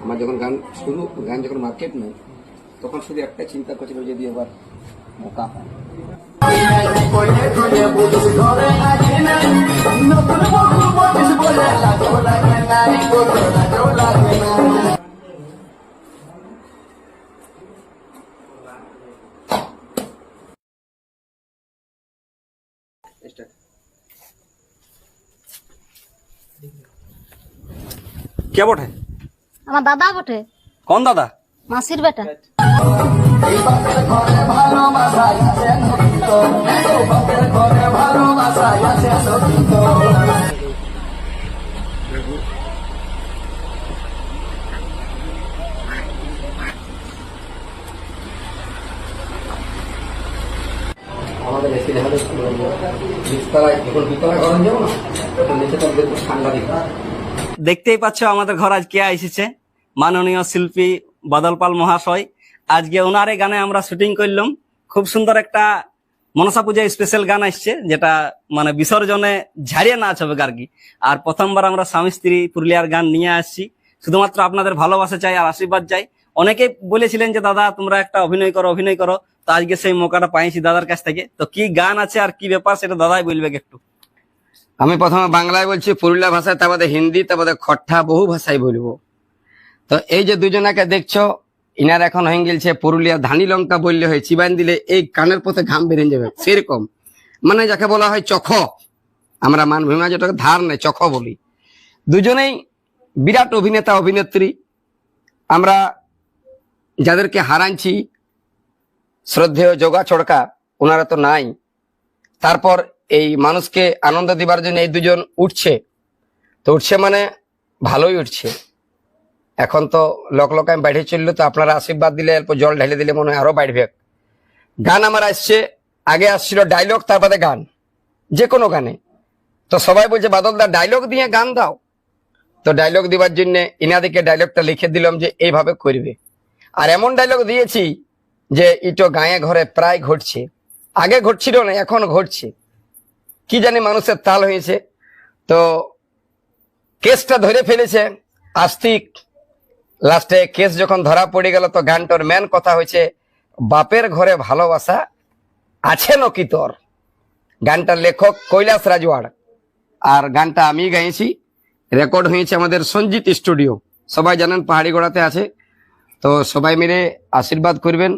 আমার যখন গান শুরু, গান যখন মার্কেট নেই, তখন শুধু একটা চিন্তা করছিল যদি এবার মৌকা পায়। কে বটে? আমার দাদা বটে। কোন দাদা? মাসির বেটা। আমাদের এসি দেখা যাচ্ছে নিচতলায়, যখন দুতলা ঘরে যাবো না, তখন নিচে তো দেখবো ঠান্ডা দিকে। দেখতেই পাচ্ছ আমাদের ঘর আজ কে এসেছে, মাননীয় শিল্পী বাদল পাল মহাশয়। আজকে ওনার এই গানে আমরা শুটিং করলাম। খুব সুন্দর একটা মনসা পূজায় স্পেশাল গান আসছে, যেটা মানে বিসর্জনে ঝাড়িয়ে নাচ হবে আর কি। আর প্রথমবার আমরা স্বামী স্ত্রী পুরুলিয়ার গান নিয়ে আসছি। শুধুমাত্র আপনাদের ভালোবাসা চাই আর আশীর্বাদ চাই। অনেকে বলেছিলেন যে দাদা তোমরা একটা অভিনয় করো, তো আজকে সেই মৌকাটা পাইছি দাদার কাছ থেকে। তো কি গান আছে আর কি ব্যাপার সেটা দাদাই বলবে একটু। আমি প্রথমে বাংলায় বলছি, পুরুলিয়া ভাষায়, তারপরে হিন্দি, তারপরে খট্টা, বহু ভাষায় বলবো। তো এই যে দুজনাকে দেখছো, ইনার এখন হয়ে গেছে পুরুলিয়া ধানি লঙ্কা বললে হয়, চিবান দিলে এই কানের পথে ঘাম বেরিয়ে যাবে, সেরকম। মানে যাকে বলা হয় চখ, আমরা মানভূমা যেটাকে ধার নেই চখ বলি। দুজনেই বিরাট অভিনেতা অভিনেত্রী। আমরা যাদেরকে হারাচ্ছি, শ্রদ্ধেয় যোগা ছড়কা, ওনারা তো নাই। তারপর এই মানুষকে আনন্দ দিবার জন্য এই দুজন উঠছে, তো উঠছে মানে ভালোই উঠছে। এখন তো লোকায় বাইরে চললো, তো আপনারা আশীর্বাদ দিলে, অল্প জল ঢেলে দিলে মনে হয় আরো বাড়বে। গান আমার আসছে, আগে আসছিল ডায়লগ, তারপরে গান, যে কোনো গানে। তো সবাই বলছে বাদলদা ডায়লগ দিয়ে গান দাও। তো ডায়লগ দিবার জন্য ইনাদিকে ডায়লগটা লিখে দিলাম যে এইভাবে করবে। আর এমন ডায়লগ দিয়েছি যে ইটো গায়ে ঘরে প্রায় ঘটছে, আগে ঘটছিল না, এখন ঘটছে। কি জানি মানুষের তাল হয়েছে। তো কেসটা ধরে ফেলেছে আস্তিক। লাস্টে কেস যখন ধরা পড়ে গেল, তো গানটার মেন কথা হয়েছে বাপের ঘরে ভালোবাসা আছে নাকি তোর। গানটার লেখক কৈলাস রাজওয়াড়, আর গানটা আমি গাইছি। রেকর্ড হয়েছে আমাদের সঞ্জিত স্টুডিও, সবাই জানেন পাহাড়ি গোড়াতে আছে। তো সবাই মিলে আশীর্বাদ করবেন।